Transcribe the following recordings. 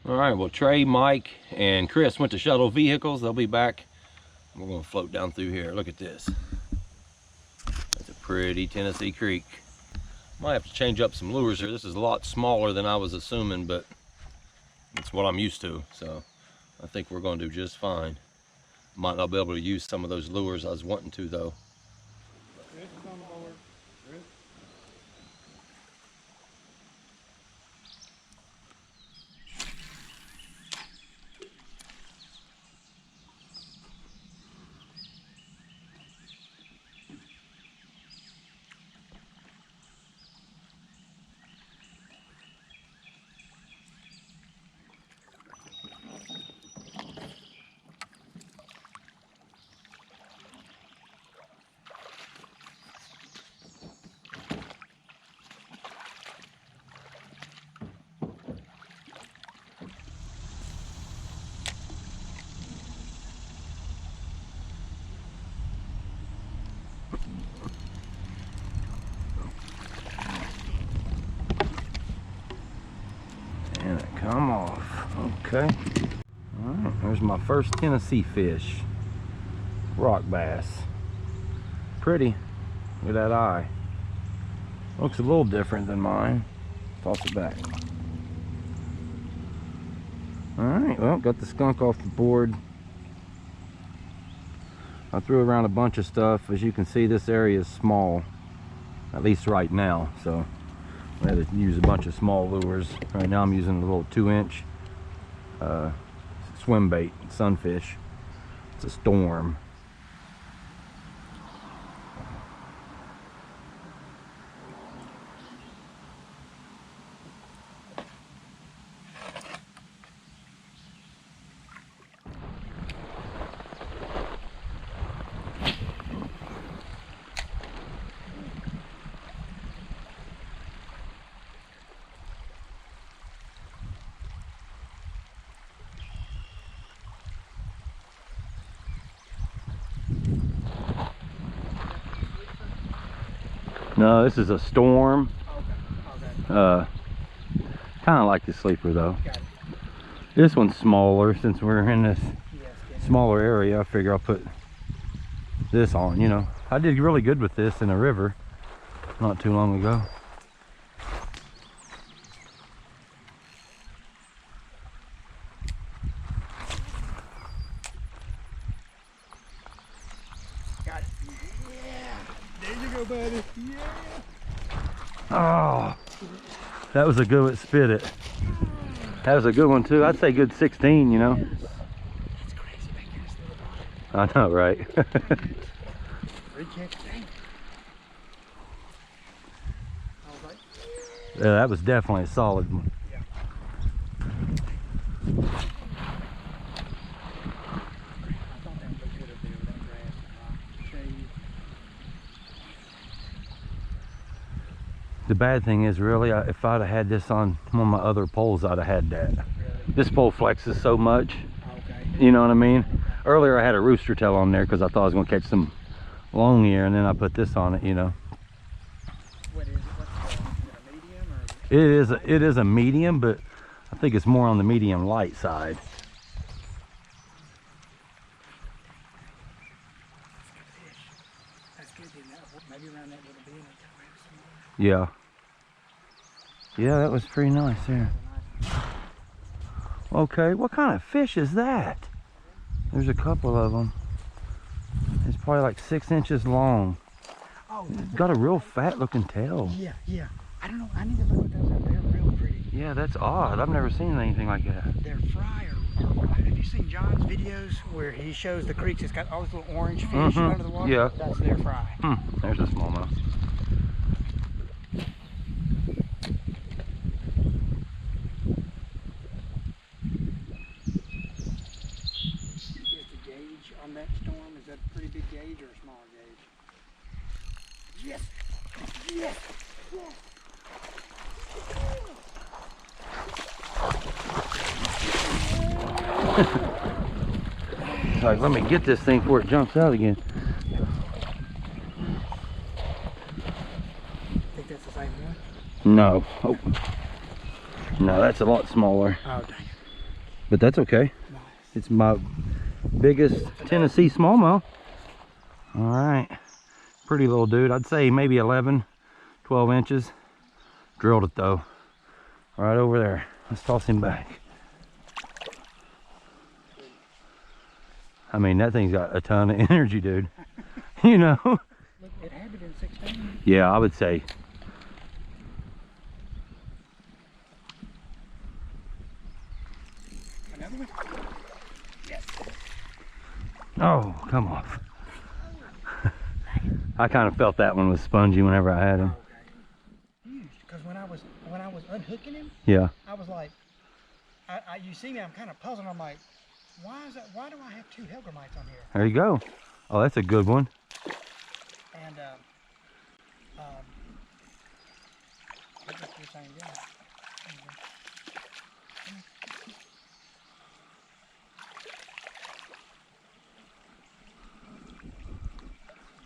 All right, well, Trey, Mike, and Chris went to shuttle vehicles. They'll be back. We're gonna float down through here. Look at this. That's a pretty Tennessee creek. Might have to change up some lures here. This is a lot smaller than I was assuming, but it's what I'm used to. So I think we're gonna do just fine. Might not be able to use some of those lures I was wanting to though. Chris is on board. Chris. And it come off. Okay. All right, there's my first Tennessee fish. Rock bass. Pretty. Look at that eye. Looks a little different than mine. Toss it back. All right, well, got the skunk off the board. I threw around a bunch of stuff. As you can see, this area is small, at least right now. So I had to use a bunch of small lures. Right now I'm using a little 2-inch swim bait, sunfish. It's a storm. No, this is a storm. Okay. Kind of like the sleeper though. This one's smaller since we're in this smaller area. I figure I'll put this on, you know. I did really good with this in a river not too long ago. Got it. Yeah. There you go, buddy. Yeah. Oh, that was a good one. Spit it. That was a good one too. I'd say good 16, you know. That's crazy. Make this little body. I know, right? Free catch. Dang. I was like, Yeah, that was definitely a solid one. yeah. I thought that would look good up there with that grass and shade. The bad thing is, really, if I'd have had this on one of my other poles, I'd have had that. Really? This pole flexes so much, Okay. you know what I mean? Earlier I had a rooster tail on there because I thought I was going to catch some long ear, and then I put this on it, you know. What is it? What's it a medium or? It is a medium, but I think it's more on the medium light side. That's good. Then maybe around that little bend. Yeah. Yeah, that was pretty nice there. Okay, what kind of fish is that? There's a couple of them. It's probably like 6 inches long. Oh, It's got a real fat looking tail. yeah, yeah. I don't know. I need to look at those up. They're real pretty. Yeah, that's odd. I've never seen anything like that. They're fry or have you seen John's videos where he shows the creeks? It's got all these little orange fish under the water. Yeah. That's their fry. There's a smallmouth. Is the gauge on that storm, is that a pretty big gauge or a small gauge? Yes! Yes! Yes! Like, let me get this thing before it jumps out again. Think that's the same one? No. Oh. No, that's a lot smaller. Oh, dang it. but that's okay. Nice. It's my biggest Tennessee smallmouth. All right, pretty little dude. I'd say maybe 11, 12 inches. Drilled it though. Right over there. Let's toss him back. I mean, that thing's got a ton of energy, dude. You know? Look, it had been 16. Yeah, I would say. Another one? Yes. Oh, come off. I kind of felt that one was spongy whenever I had him. Okay. Huge, because when I was unhooking him, Yeah. I was like, you see me, I'm kind of puzzled. I'm like, why is that? Why do I have 2 Hellgrammites on here? There you go. Oh, that's a good one. And I just do the same again.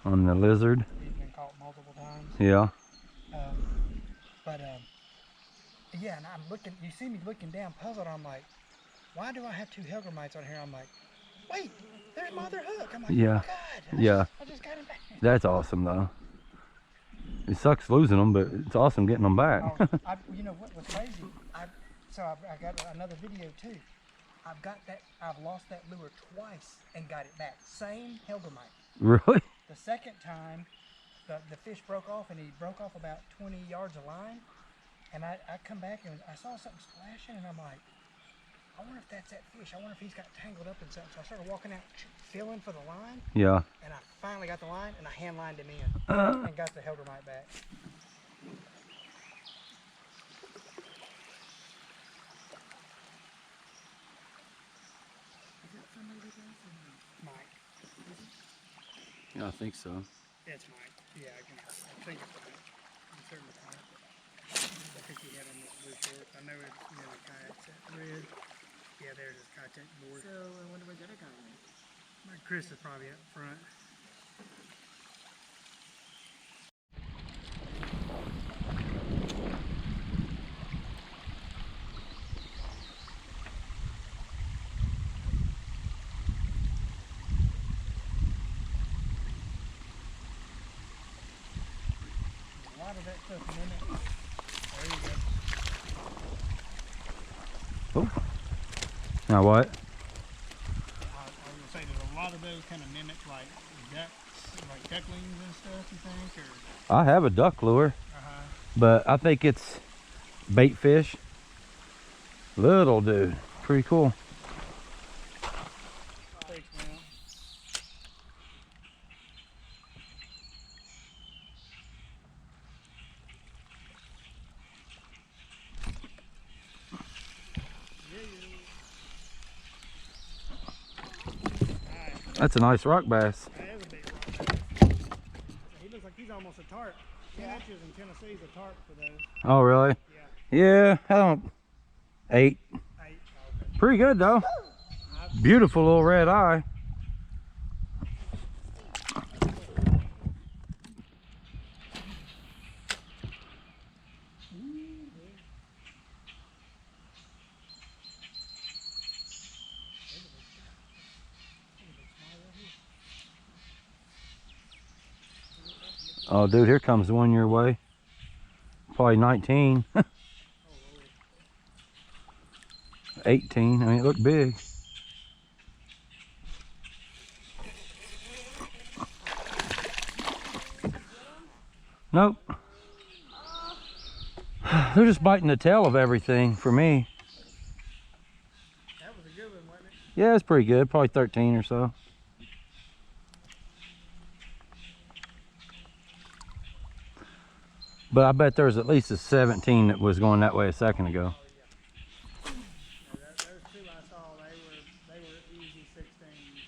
On the lizard. He's been caught multiple times. Yeah. Yeah, and I'm looking. You see me looking down, puzzled. I'm like, why do I have 2 Hellgrammites on here? I'm like, wait, there's my other hook. I'm like, Yeah. oh my God. Yeah. I just got him back. That's awesome though. It sucks losing them, but it's awesome getting them back. You know what was crazy? I got another video too. I've lost that lure twice and got it back. Same Hellgrammite. Really? The second time, the fish broke off, and he broke off about 20 yards of line. And I come back and I saw something splashing, and I'm like, I wonder if that's that fish. I wonder if he's got tangled up in something. So I started walking out, feeling for the line. Yeah. And I finally got the line, and I hand lined him in and got the Hellgrammite back. Mike. Yeah, I think so. It's Mike. Yeah, I think it's Mike. I'm certain it's Mike. I think he had him with blue shorts. I know it's the kayak set red. Yeah, there's his kayak board. So I wonder where the other guy went. Chris is probably up front. A lot of that stuff mimics. There you go. Oh. Now what? I was gonna say there's a lot of those kind of mimic like ducks, like ducklings and stuff. You think, or I have a duck lure, but I think it's bait fish. Little dude, pretty cool. thanks, man. That's a nice rock bass. That is a big rock. He looks like he's almost a tarp. 10 inches in Tennessee is a tarp for those. Oh, really? Yeah. Yeah, I don't. 8. 8. Okay. Pretty good though. Beautiful little red eye. Oh, dude, here comes one your way. Probably 19. 18. I mean, it looked big. Nope. They're just biting the tail of everything for me. That was a good one, wasn't it? Yeah, it's pretty good. Probably 13 or so. But I bet there was at least a 17 that was going that way a second ago. Yeah, those 2 I saw, they were easy 16s.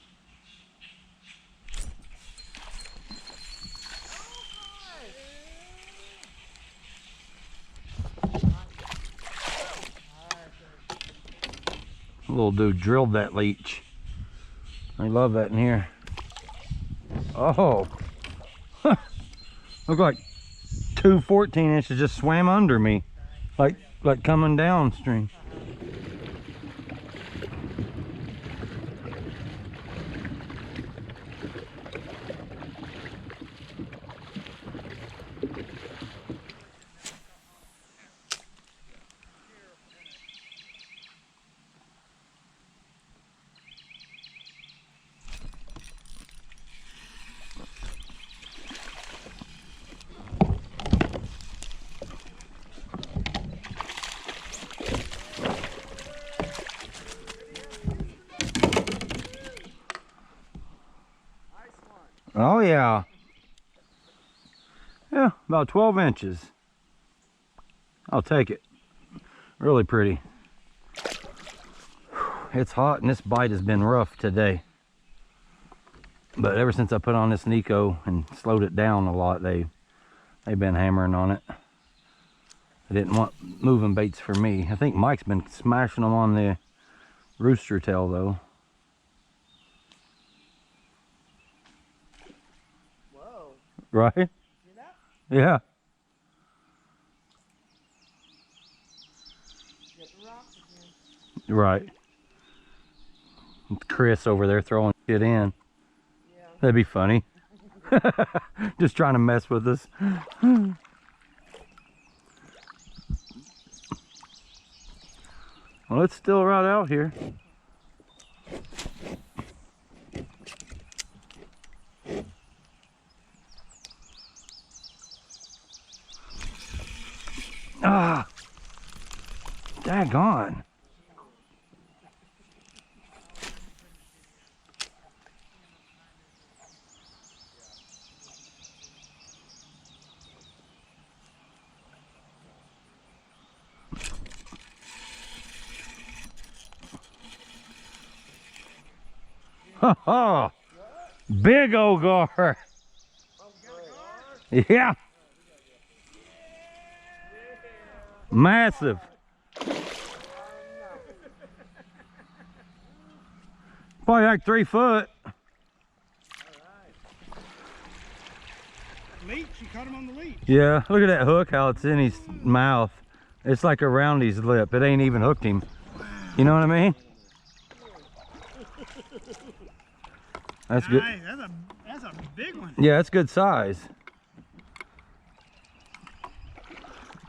Little dude drilled that leech. I love that in here. Oh, look like 2 14 inches just swam under me, like coming downstream. Oh yeah. Yeah, about 12 inches. I'll take it. Really pretty. It's hot and this bite has been rough today. But ever since I put on this Nico and slowed it down a lot, they've been hammering on it. They didn't want moving baits for me. I think Mike's been smashing them on the rooster tail though. Whoa. Right? See that? Yeah. Get the rocks again. Right. Chris over there throwing shit in. Yeah. That'd be funny. Just trying to mess with us. Well, it's still right out here. Ah, daggone. Ha ha! Big old gar. Yeah. Massive. Probably like 3 foot. Leech, you caught him on the leech. Yeah, look at that hook, how it's in his mouth. It's like around his lip. It ain't even hooked him. You know what I mean? That's good. Nice. That's a big one. Yeah, that's good size.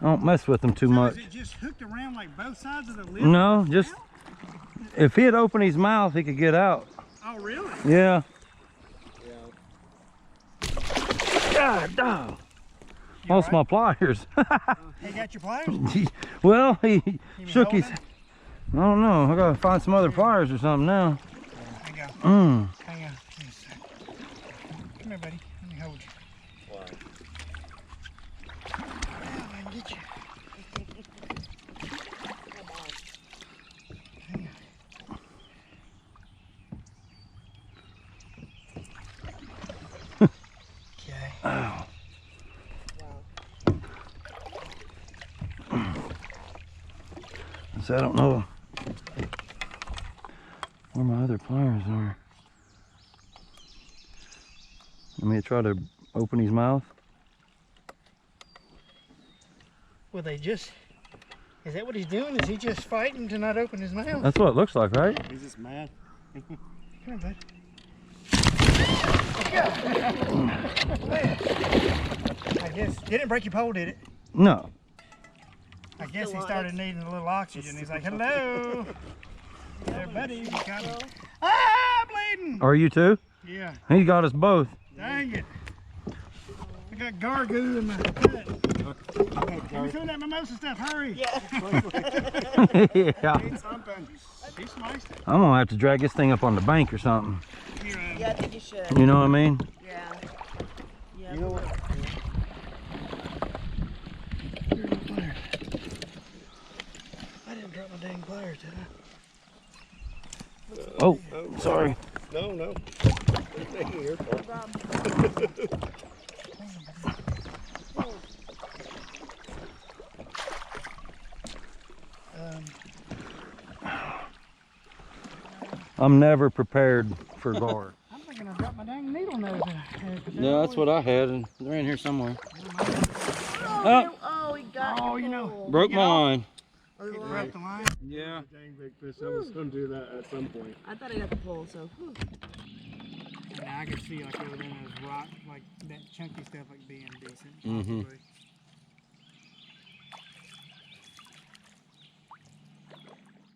Don't mess with them too much. Is it just hooked around like both sides of the lip? No, just if he'd open his mouth, he could get out. Oh, really? Yeah. God, dog. Lost my pliers. You got your pliers? Well, he shook holding his. it? I don't know. I gotta find some other pliers or something now. Hang on. Mm. Hang on. Give me a sec. Come here, buddy. Let me hold you. Wow. Oh, I can get you. Hang on. Okay. Oh. So I don't know where my other pliers are. Let me try to open his mouth. Well, they just... Is that what he's doing? Is he just fighting to not open his mouth? That's what it looks like, right? He's just mad. Come here, bud. I guess. Didn't break your pole, did it? No. I guess he started needing a little oxygen. He's like, hello. There, buddy. You got me. Ah, bleeding. Are you too? Yeah. He got us both. Dang it. I got gargoo in my gut. Give me some of that mimosa stuff. Hurry. Yeah. Yeah. Need something. He sliced it. I'm gonna have to drag this thing up on the bank or something. Here, Yeah, I think you should. You know what I mean? Yeah. Yeah. You know what? Here's my pliers. I didn't drop my dang pliers, did I? Oh, sorry. No, no. Thank you. Your fault. I'm never prepared for gar. I'm thinking I dropped my dang needle nose in it. Yeah, that's what I had, and they're in here somewhere. Oh, oh, he got Oh, the you know. pole. Broke my line. Oh, the It line. broke the line. Yeah. Dang big fish. I was going to do that at some point. I thought I got the pole, so. Whew. And I could see like over there in those rock, like that chunky stuff, like being decent. Mhm. Possibly.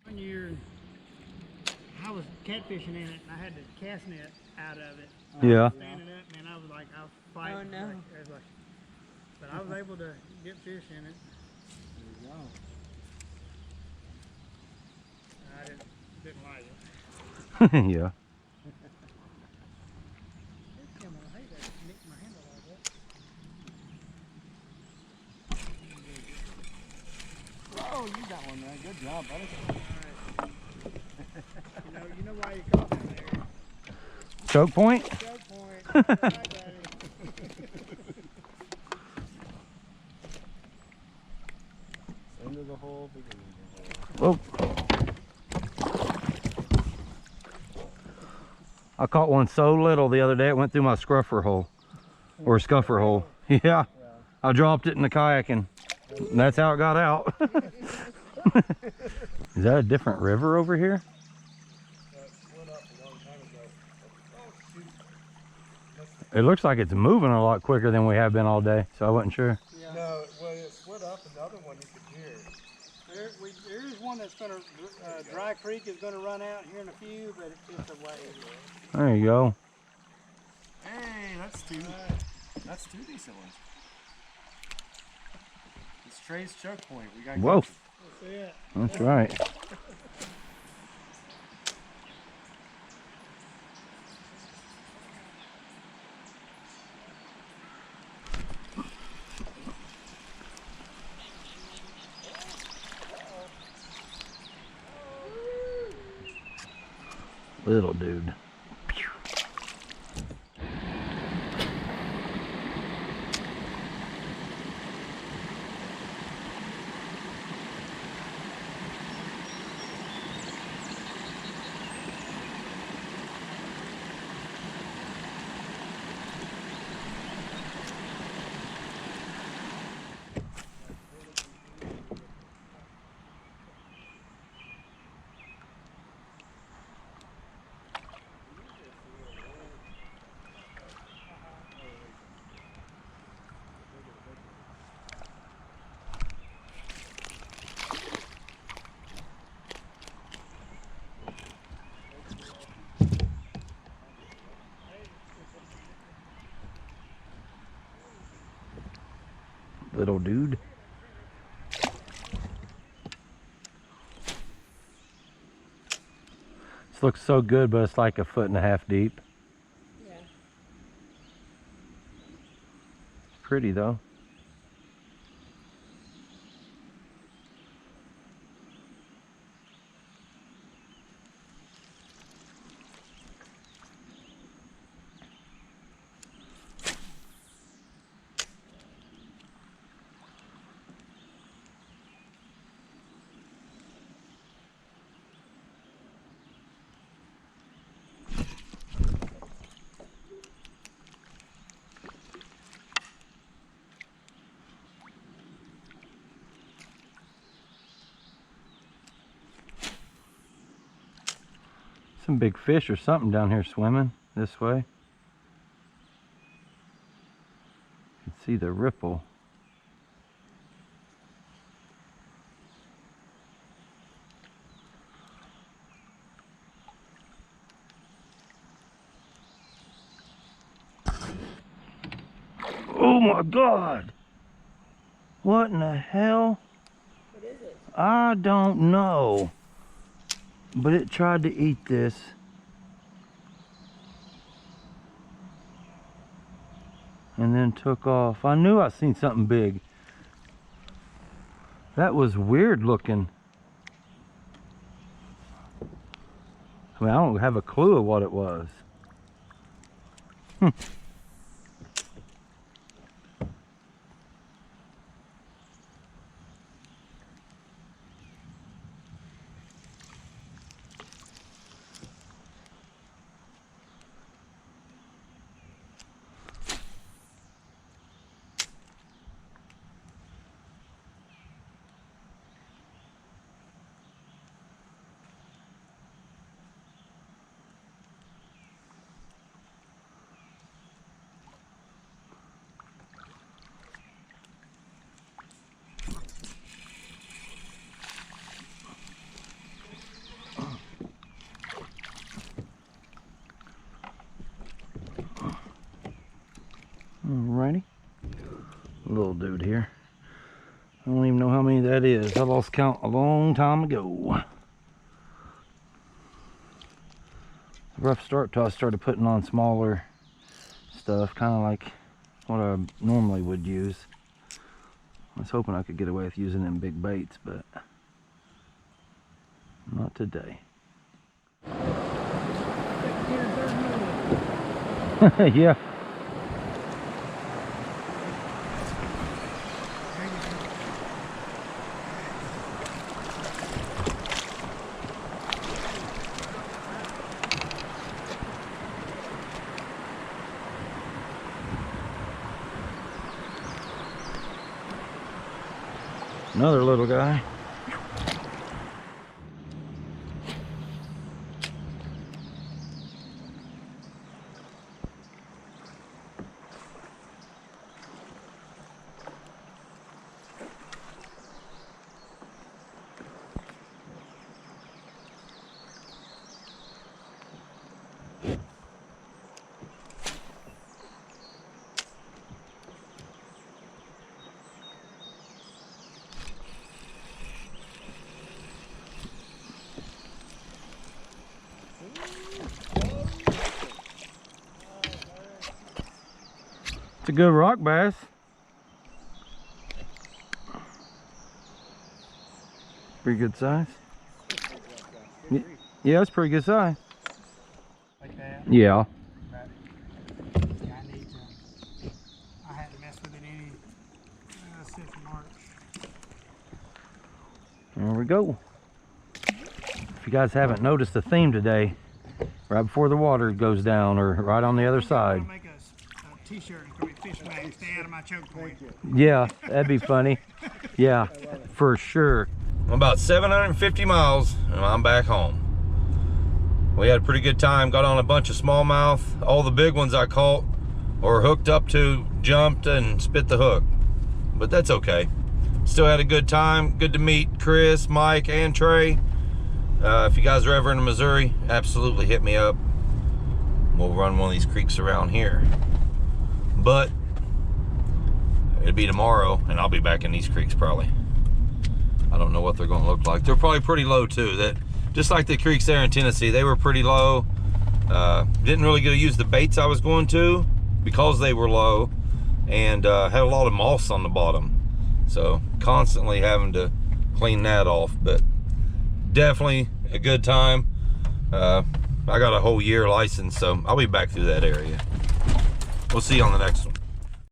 One year, I was catfishing in it, and I had the cast net out of it. Yeah. Standing up, man, I was like, I was fighting. Oh, no. Like, I was like, but I was able to get fish in it. I didn't like it. Yeah. Come on, hey, Choke point? Choke point. All right, Daddy. End of the hole, beginning of the hole. Whoa. I caught one so little the other day it went through my scruffer hole. Or scuffer hole. Yeah. I dropped it in the kayak and that's how it got out. Is that a different river over here? It looks like it's moving a lot quicker than we have been all day, so I wasn't sure. Yeah. No, well, it split up, and the other one you could hear. There is one that's going to, Dry Creek is going to run out here in a few, but it's just a way. There you go. Hey, that's two decent ones. It's Trey's choke point. We got. Whoa. That's it. That's right. Little dude. Little dude. This looks so good, but it's like 1.5 feet deep. Yeah. Pretty though. Some big fish or something down here swimming this way. You can see the ripple. Oh my God! What in the hell? What is it? I don't know. But it tried to eat this. And then took off. I knew I seen something big. That was weird looking. I mean, I don't have a clue of what it was. Alrighty. Little dude here. I don't even know how many that is. I lost count a long time ago. Rough start till I started putting on smaller stuff, kind of like what I normally would use. I was hoping I could get away with using them big baits, but not today. Second, third, Yeah. Another little guy. It's a good rock bass. Pretty good size. Yeah, it's pretty good size. Like that. Yeah. But, yeah, I need to. I hadn't messed with it any since March. There we go. If you guys haven't noticed the theme today, right before the water goes down or right on the other side. I'm gonna make a t-shirt. It's gonna be fish wax. Stay out of my choke point. Yeah, that'd be funny. Yeah, for sure. I'm about 750 miles and I'm back home. We had a pretty good time. Got on a bunch of smallmouth. All the big ones I caught or hooked up to jumped and spit the hook. But that's okay. Still had a good time. Good to meet Chris, Mike, and Trey. If you guys are ever in Missouri, absolutely hit me up. We'll run one of these creeks around here. But it'll be tomorrow and I'll be back in these creeks probably. I don't know what they're gonna look like. They're probably pretty low too. That just like the creeks there in Tennessee, they were pretty low. Didn't really get to use the baits I was going to because they were low, and had a lot of moss on the bottom. So constantly having to clean that off, but definitely a good time. I got a whole year license, so I'll be back through that area. We'll see you on the next one.